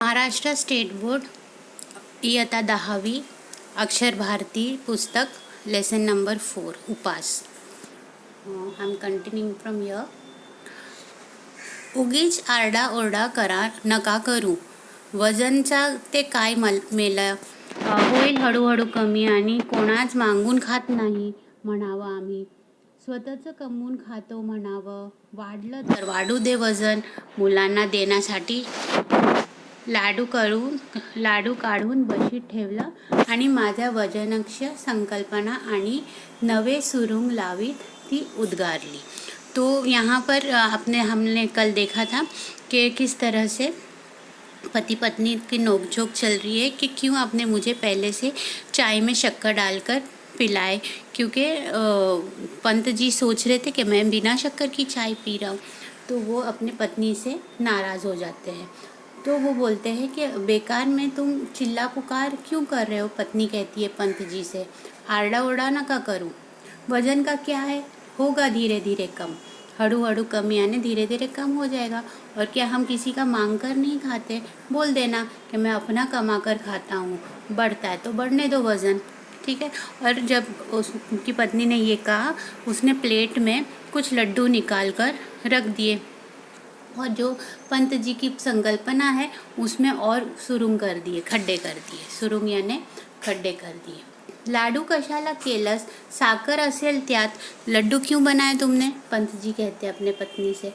Maharashtra state board इयत्ता 10वी अक्षर भारती पुस्तक लेसन नंबर 4 उपास. I'm continuing from here. उगीच आरडाओरडा करा नका करू. वजनचा ते काय मेला होईल हळूहळू कमी आणि कोणाच मागून खात नाही म्हणावं आम्ही. स्वतःचं कमवून खातो म्हणावं. वाढलं तर वाढू दे वजन. मुलांना देण्यासाठी लाडू काढून बशीत ठेवलं आणि माझ्या वजनक्ष संकल्पना आणि नवे सुरुंग लावीत ती उद्गारली. तो यहाँ पर हमने कल देखा था कि किस तरह से पति पत्नी की नोकझोंक चल रही है कि क्यों आपने मुझे पहले से चाय में शक्कर डालकर पिलाए, क्योंकि पंत जी सोच रहे थे कि मैं बिना शक्कर की चाय पी रहा हूँ. तो वो अपने पत्नी से नाराज़ हो जाते हैं. तो वो बोलते हैं कि बेकार में तुम चिल्ला पुकार क्यों कर रहे हो. पत्नी कहती है पंत जी से, आरडा ओरडा ना का करूँ. वजन का क्या है, होगा धीरे धीरे कम. हड़ू कम यानी धीरे धीरे कम हो जाएगा. और क्या हम किसी का मांग कर नहीं खाते. बोल देना कि मैं अपना कमा कर खाता हूँ, बढ़ता है तो बढ़ने दो वज़न, ठीक है. और जब उसकी पत्नी ने ये कहा, उसने प्लेट में कुछ लड्डू निकाल कर रख दिए और जो पंत जी की संकल्पना है उसमें और सुरुंग कर दिए, खड्डे कर दिए. सुरुंग यानी खड्डे कर दिए. लाडू कशाला केलस, साखर असेल त्यात, लड्डू क्यों बनाए तुमने. पंत जी कहते हैं अपने पत्नी से,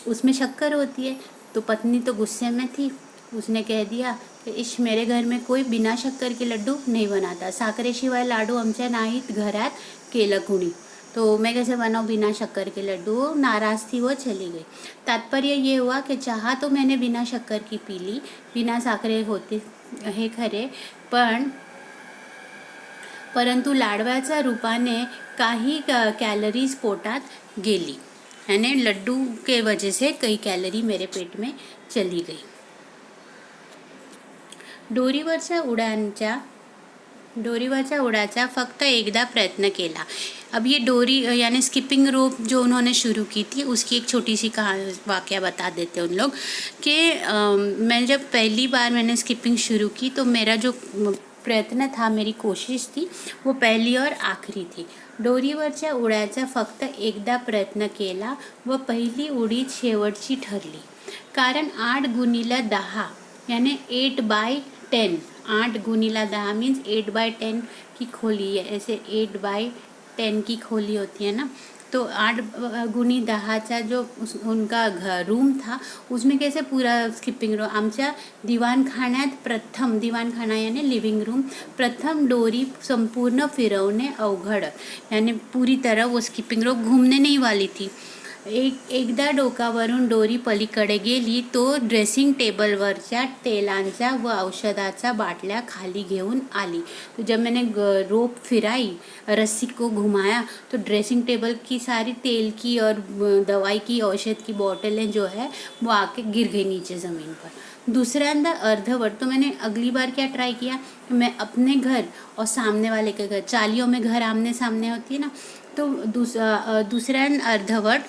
उसमें शक्कर होती है. तो पत्नी तो गुस्से में थी. उसने कह दिया कि इश मेरे घर में कोई बिना शक्कर के लड्डू नहीं बनाता. साखरेशिवाय लाडू आमच्या नाहीत घरात केलं कुणी. तो मैं कैसे बनाऊँ बिना शक्कर के लड्डू. नाराज़ थी वो, चली गई. तात्पर्य ये हुआ कि चाह तो मैंने बिना शक्कर की पी ली, बिना साखरे होते हे खरे, परंतु लाडव्याच्या रूपाने काही कॅलरीज पोटात गेली. यानी लड्डू के वजह से कई कैलरी मेरे पेट में चली गई. दोरीवरच्या उडाचा फक्त एकदा प्रयत्न केला. अब ये डोरी यानी स्किपिंग रोप जो उन्होंने शुरू की थी उसकी एक छोटी सी वाक़या बता देते उन लोग कि मैं जब पहली बार मैंने स्किपिंग शुरू की तो मेरा जो प्रयत्न था, मेरी कोशिश थी, वो पहली और आखरी थी. दोरीवरच्या उड्याचा फक्त एकदा प्रयत्न केला व पहिली उडी शेवटची ठरली. कारण 8x10 यानी 8/10. 8x10 मीन्स 8/10 की खोली है. ऐसे 8/10 की खोली होती है ना. तो 8x10 जो उनका रूम था उसमें कैसे पूरा स्किपिंग रोप. आमच्या दिवाणखान्यात प्रथम, दिवाणखाना यानी लिव्हिंग रूम, प्रथम डोरी संपूर्ण फिरवणे अवघड. यानी पूरी तरह वो स्किपिंग रोप घूमने नहीं वाली थी. एकदा डोकावरून डोरी पलीकडे गेली तो ड्रेसिंग टेबलवरच्या तेलांच्या व औषधाच्या बाटल्या खाली घेऊन आली. तो जब मैंने रोप फिराई, रस्सी को घुमाया, तो ड्रेसिंग टेबल की सारी तेल की और दवाई की, औषध की बोतलें जो है वो आके गिर गई नीचे ज़मीन पर. दूसरा अर्धवट. तो मैंने अगली बार क्या ट्राई किया, मैं अपने घर और सामने वाले के घर, चालियों में घर आमने सामने होती है ना, तो दुसऱ्या अर्धवट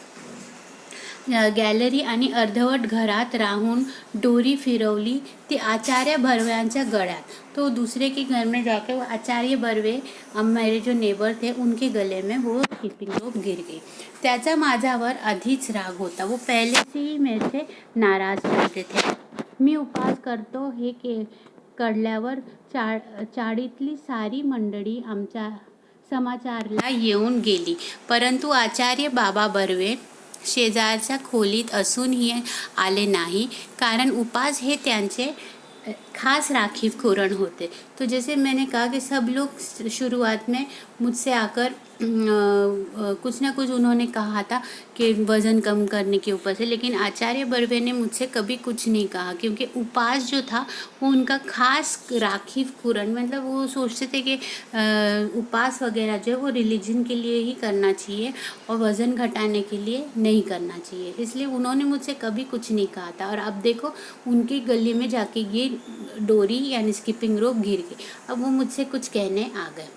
गॅलरी आणि अर्धवट घरात राहून डोरी फिरवली ती आचार्य बर्व्यांच्या गळ्यात. तो दूसरे के घर में जाके वो आचार्य बर्वे, मेरे जो नेबर थे, उनके गले में वो स्किपिंग रोप गिर गई. त्याचा माझ्यावर आधीच राग होता. वो पहले से ही मेरे से नाराज़ रहते थे. मी उपास करतो हे कळल्यावर चाळीतली सारी मंडळी आमच्या समाचारला येऊन गेली. परंतु आचार्य बाबा बर्वे शेजारच्या खोलीत असूनही आले नाही, कारण उपास हे त्यांचे खास राखीव कुरण होते. तो जैसे मैंने कहा कि सब लोग शुरुआत में मुझसे आकर कुछ ना कुछ उन्होंने कहा था कि वज़न कम करने के ऊपर से, लेकिन आचार्य बर्वे ने मुझसे कभी कुछ नहीं कहा, क्योंकि उपास जो था वो उनका खास राखीव कुरण, मतलब वो सोचते थे कि उपास वगैरह जो है वो रिलीजन के लिए ही करना चाहिए और वज़न घटाने के लिए नहीं करना चाहिए. इसलिए उन्होंने मुझसे कभी कुछ नहीं कहा था. और अब देखो उनके गले में जाके ये डोरी यानी स्किपिंग रोप गिर गई. अब वो मुझसे कुछ कहने आ गए.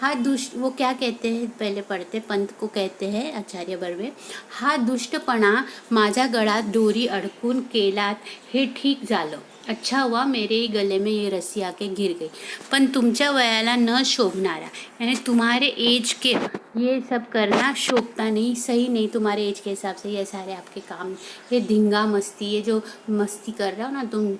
हा दुष्ट वो क्या कहते हैं, पहले पढ़ते, पंत को कहते हैं आचार्य बर्वे, हा दुष्टपणा माझ्या गळ्यात दोरी अडकून केलात हे ठीक झालं. अच्छा हुआ मेरे ही गले में ये रस्सी आके गिर गई. पण तुमच्या वयाला न शोभणारा, यानी तुम्हारे एज के ये सब करना शोभता नहीं, सही नहीं तुम्हारे एज के हिसाब से ये सारे आपके काम, ये धिंगा मस्ती, ये जो मस्ती कर रहा हो ना तुम.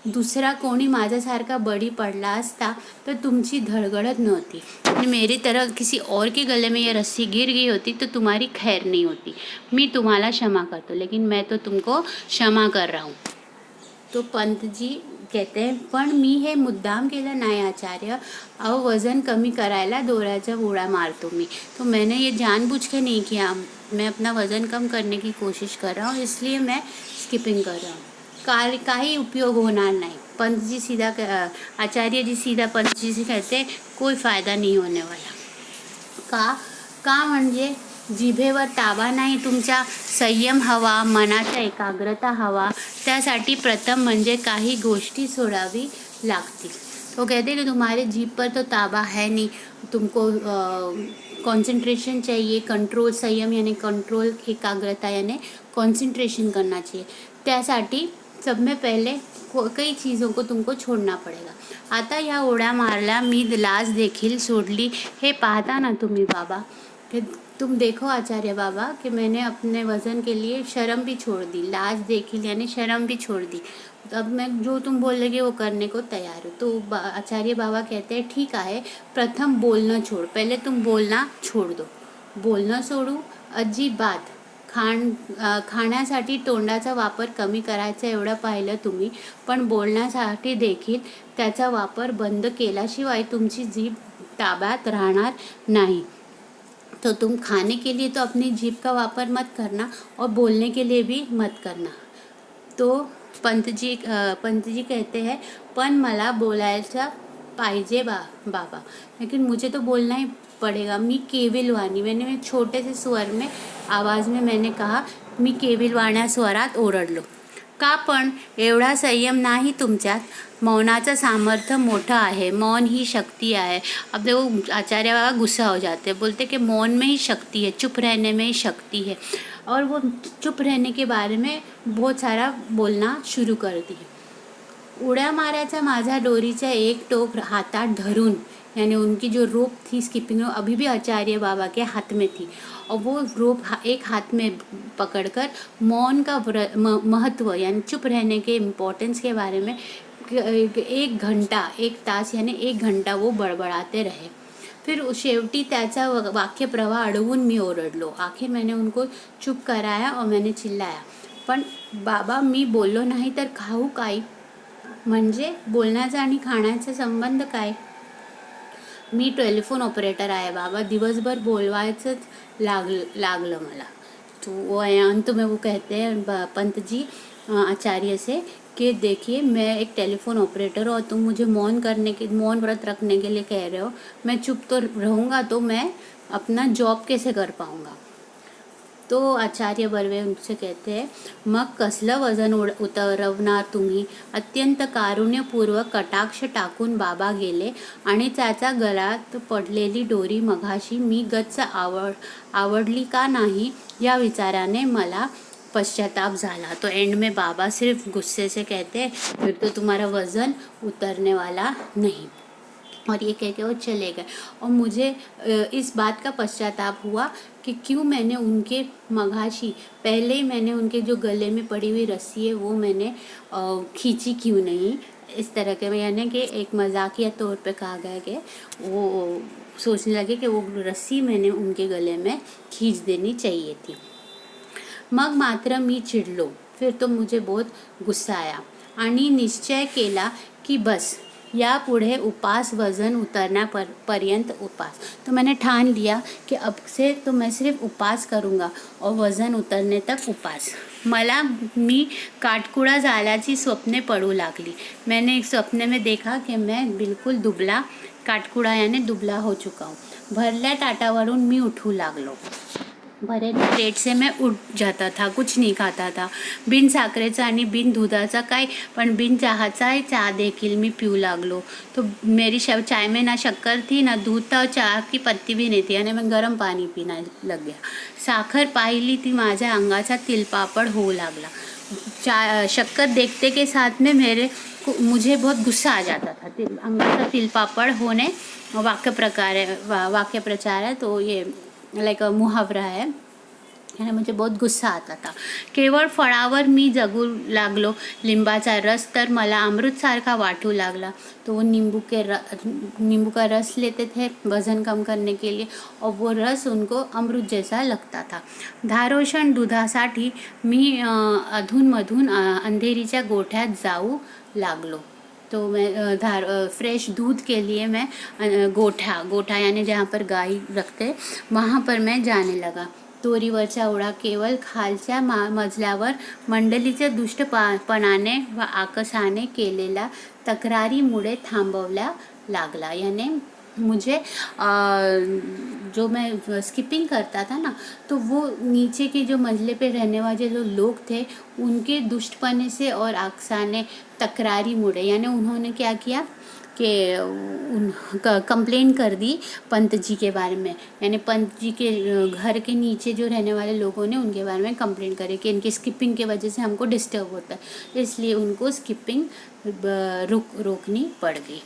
दुसरा कोणी माझ्यासारखा बडी पडला असता तर तुमची धडगडत नव्हती, आणि मेरी तरह किसी और के गले में ये रस्सी गिर गई होती तो तुम्हारी खैर नहीं होती. मी तुम्हाला क्षमा करतो, लेकिन मैं तो तुमको क्षमा कर रहा हूँ. तो पंत जी कहते हैं, पण मी हे मुद्दाम केलं नाही आचार्य. अहो वज़न कमी करायला दोऱ्याचा उडा मारतो मी. तो मैंने ये जानबूझ के नहीं किया. मैं अपना वज़न कम करने की कोशिश कर रहा हूँ, इसलिए मैं स्किपिंग कर रहा हूँ. काही उपयोग होणार नाही. पंत जी सीधा आचार्य जी सीधा पंत जी से कहते हैं, कोई फ़ायदा नहीं होने वाला. का म्हणजे जिभेवर ताबा नाही, तुमचा संयम हवा, मनाचा एकाग्रता हवा. त्यासाठी प्रथम म्हणजे काही गोष्टी सोडावी लागतील. तो कहते हैं कि तुम्हारे जीभ पर तो ताबा है नहीं, तुमको कंसंट्रेशन चाहिए, कंट्रोल, संयम यानी कंट्रोल, एकाग्रता यानी कंसंट्रेशन करना चाहिए. त्यासाठी सब में पहले कई चीज़ों को तुमको छोड़ना पड़ेगा. आता या उड्या मारल्या, मी लाज देखील सोडली. हे पाहता ना तुम्ही बाबा, कि तुम देखो आचार्य बाबा कि मैंने अपने वज़न के लिए शर्म भी छोड़ दी. लाज देखिल यानी शर्म भी छोड़ दी. अब मैं जो तुम बोलेगे वो करने को तैयार हूँ. तो आचार्य बाबा कहते हैं, ठीक आहे, प्रथम बोलणं छोड़. पहले तुम बोलना छोड़ दो. बोलणं सोडू अजिबात. खाण्यासाठी तोंडाचा वापर कमी करायचा एवढं पाहिलं तुम्ही, पण बोलण्यासाठी देखील त्याचा वापर बंद केल्याशिवाय तुमची जीभ ताब्यात राहणार नहीं. तो तुम खाने के लिए तो अपनी जीभ का वापर मत करना और बोलने के लिए भी मत करना. तो पंत जी कहते हैं, पण मला बोलायचं पाहिजे बाबा, लेकिन मुझे तो बोलना ही पड़ेगा. मी केविलवाणी, मैंने छोटे से स्वर में आवाज़ में मैंने कहा, मी केविलवाण्या स्वरात ओरडलो. का पण एवढा संयम नाही तुमच्यात. मौनाचं सामर्थ्य मोठं आहे, मौन ही शक्ति आहे. अब देखो आचार्य बाबा गुस्सा हो जाते हैं, बोलते कि मौन में ही शक्ति है, चुप रहने में ही शक्ति है. और वो चुप रहने के बारे में बहुत सारा बोलना शुरू कर दिए. उड्या मारायचा माझा डोरीचा एक टोक हातात धरून, यानी उनकी जो रोप थी स्किपिंग रोप अभी भी आचार्य बाबा के हाथ में थी, और वो रोप एक हाथ में पकड़कर मौन का महत्व यानी चुप रहने के इम्पोर्टेंस के बारे में 1 घंटा 1 तास यानी 1 घंटा वो बड़बड़ाते रहे. फिर शेवटी त्याचा वाक्य प्रवाह अडवून मी ओरडलो. आखिर मैंने उनको चुप कराया और मैंने चिल्लाया, पण बाबा मी बोललो नाही तर खाऊ काय. म्हणजे बोलण्याचा आणि खाण्याचा संबंध काय. मी टेलिफोन ऑपरेटर आहे बाबा, दिवसभर बोलवायचंच लागलं मला. तो अंत में वो कहते हैं पंत जी आचार्य से कि देखिए मैं एक टेलीफोन ऑपरेटर हूँ और तुम मुझे मौन व्रत रखने के लिए कह रहे हो. मैं चुप तो रहूँगा तो मैं अपना जॉब कैसे कर पाऊँगा. तो आचार्य बर्वे उनसे कहते हैं, मग कसलं वजन उतरवणार तुम्ही. अत्यंत कारुण्यपूर्वक कटाक्ष टाकून बाबा गेले आणि त्याचा गळ्यात पडलेली दोरी मघाशी मी गच्च आवडली का नाही या विचाराने मला पश्चाताप झाला. तो एंड में बाबा सिर्फ गुस्से से कहते हैं, फिर तो तुम्हारा वज़न उतरने वाला नहीं. और ये कह के वो चले गए. और मुझे इस बात का पश्चाताप हुआ कि क्यों मैंने उनके मघाशी पहले ही मैंने उनके जो गले में पड़ी हुई रस्सी है वो मैंने खींची क्यों नहीं. इस तरह के यानी कि एक मजाकिया तौर पे कहा गया कि वो सोचने लगे कि वो रस्सी मैंने उनके गले में खींच देनी चाहिए थी. मग मात्र मी चिडलो. फिर तो मुझे बहुत गुस्सा आया आणि निश्चय केला कि बस यापुढे उपास वज़न उतरण्यापर्यंत उपास. तो मैंने ठान लिया कि अब से तो मैं सिर्फ उपास करूँगा और वज़न उतरने तक उपास. मी काटकुळा झाल्याची स्वप्ने पडू लागली. मैंने एक सपने में देखा कि मैं बिल्कुल दुबला, काटकुळा यानी दुबला हो चुका हूँ. भरल्या ताटावरून मी उठू लागलो. भरेली प्लेट से मैं उठ जाता था, कुछ नहीं खाता था. बिन साखरेचा आणि बिन दुधाचा काय, पण बिन चहाचा चहा देखील मी पिऊ लागलो. तो मेरी चाय में ना शक्कर थी ना दूध था, चहा की पत्ती भी नहीं थी आणि मैं गरम पाणी पीना लग गया. साखर पाहिली ती माझ्या अंगाचा तिलपापड होऊ लागला. शक्कर देखते के साथ में मुझे बहुत गुस्सा आ जाता था. अंगाचा तिलपापड होणे वाक्य प्रचार है, तो ये लाइक मुहावरा है. आणि मुझे बहुत गुस्सा आता था. केवळ फळावर मी जगू लागलो. लिंबाचा रस तर मला अमृतसारखा वाटू लागला. तो नींबू का रस लेते थे वजन कम करने के लिए, और वो रस उनको अमृत जैसा लगता था. धारोषण दुधासाठी मी अधूनमधून अंधेरीच्या गोठ्यात जाऊ लागलो. तो मैं फ्रेश दूध के लिए मैं गोठा यानी जहाँ पर गाय रखते, वहाँ पर मैं जाने लगा. दोरीवरचा ओढा केवळ खालच्या मजल्यावर मंडलीच्या दुष्टपणाने व आकसाने केलेल्या तक्रारीमुळे थांबवला लागला. यानी मुझे जो मैं स्किपिंग करता था ना, तो वो नीचे के जो मंजिले पे रहने वाले जो लोग थे, उनके दुष्टपने से और आकसाने तकरारी मुड़े, यानी उन्होंने क्या किया कि कंप्लेन कर दी पंत जी के बारे में. यानी पंत जी के घर के नीचे जो रहने वाले लोगों ने उनके बारे में कंप्लेन करे कि इनकी स्किपिंग के वजह से हमको डिस्टर्ब होता है, इसलिए उनको स्किपिंग रोकनी पड़ गई.